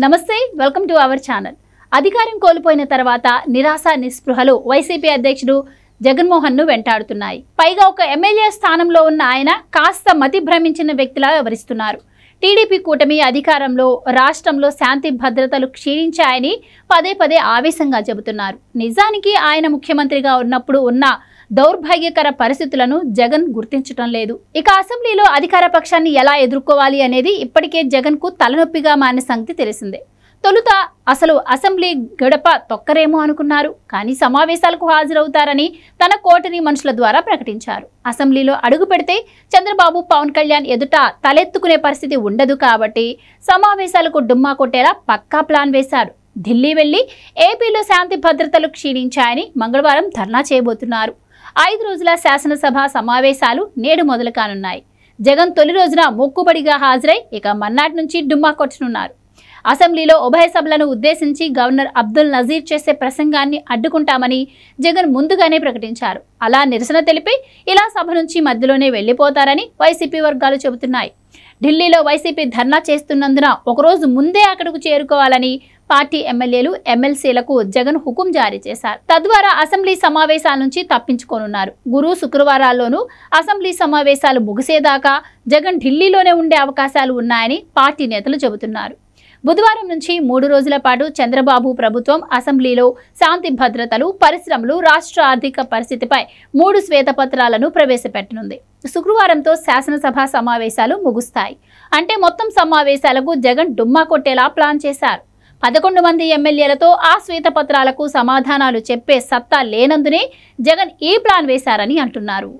నమస్తే, welcome to our channel. అధికారం కోల్పోయిన తర్వాత నిరాశ నిస్పృహలు వైసీపీ అధ్యక్షుడు జగన్మోహన్ ను వెంటాడుతున్నాయి. పైగా ఒక ఎమ్మెల్యే స్థానంలో ఉన్న ఆయన కాస్త మతి భ్రమించిన వ్యక్తిలా వ్యవహరిస్తున్నారు. టీడీపీ కూటమి అధికారంలో రాష్ట్రంలో శాంతి భద్రతలు క్షీణించాయని పదే పదే ఆవేశంగా చెబుతున్నారు. నిజానికి ఆయన ముఖ్యమంత్రిగా ఉన్నప్పుడు ఉన్న దౌర్భాగ్యకర పరిస్థితులను జగన్ గుర్తించడం లేదు. ఇక అసెంబ్లీలో అధికార పక్షాన్ని ఎలా ఎదుర్కోవాలి అనేది ఇప్పటికే జగన్ కు తలనొప్పిగా మారిన సంగతి తెలిసిందే. తొలుత అసలు అసెంబ్లీ గడప తొక్కరేమో అనుకున్నారు. కానీ సమావేశాలకు హాజరవుతారని తన కోటరీ మనుషుల ద్వారా ప్రకటించారు. అసెంబ్లీలో అడుగు పెడితే చంద్రబాబు, పవన్ కళ్యాణ్ ఎదుట తలెత్తుకునే పరిస్థితి ఉండదు కాబట్టి సమావేశాలకు డుమ్మా కొట్టేలా పక్కా ప్లాన్ వేశారు. ఢిల్లీ వెళ్లి ఏపీలో శాంతి భద్రతలు క్షీణించాయని మంగళవారం ధర్నా చేయబోతున్నారు. 5 రోజుల శాసనసభ సమావేశాలు నేడు మొదలు కానున్నాయి. జగన్ తొలి రోజున మొక్కుబడిగా హాజరై ఇక మర్నాటి నుంచి డుమ్మా కొట్టనున్నారు. అసెంబ్లీలో ఉభయ సభలను ఉద్దేశించి గవర్నర్ అబ్దుల్ నజీర్ చేసే ప్రసంగాన్ని అడ్డుకుంటామని జగన్ ముందుగానే ప్రకటించారు. అలా నిరసన తెలిపి ఇలా సభ నుంచి మధ్యలోనే వెళ్లిపోతారని వైసీపీ వర్గాలు చెబుతున్నాయి. ఢిల్లీలో వైసీపీ ధర్నా చేస్తున్నందున ఒకరోజు ముందే అక్కడకు చేరుకోవాలని పార్టీ ఎమ్మెల్యేలు, ఎమ్మెల్సీలకు జగన్ హుకుం జారీ చేశారు. తద్వారా అసెంబ్లీ సమావేశాల నుంచి తప్పించుకోనున్నారు. గురు, శుక్రవారాల్లోనూ అసెంబ్లీ సమావేశాలు ముగిసేదాకా జగన్ ఢిల్లీలోనే ఉండే అవకాశాలు ఉన్నాయని పార్టీ నేతలు చెబుతున్నారు. బుధవారం నుంచి 3 రోజుల పాటు చంద్రబాబు ప్రభుత్వం అసెంబ్లీలో శాంతి భద్రతలు, పరిశ్రమలు, రాష్ట్ర ఆర్థిక పరిస్థితిపై 3 శ్వేతపత్రాలను ప్రవేశపెట్టనుంది. శుక్రవారంతో శాసనసభ సమావేశాలు ముగుస్తాయి. అంటే మొత్తం సమావేశాలకు జగన్ డుమ్మా కొట్టేలా ప్లాన్ చేశారు. 11 మంది ఎమ్మెల్యేలతో ఆ శ్వేతపత్రాలకు సమాధానాలు చెప్పే సత్తా లేనందునే జగన్ ఈ ప్లాన్ వేశారని అంటున్నారు.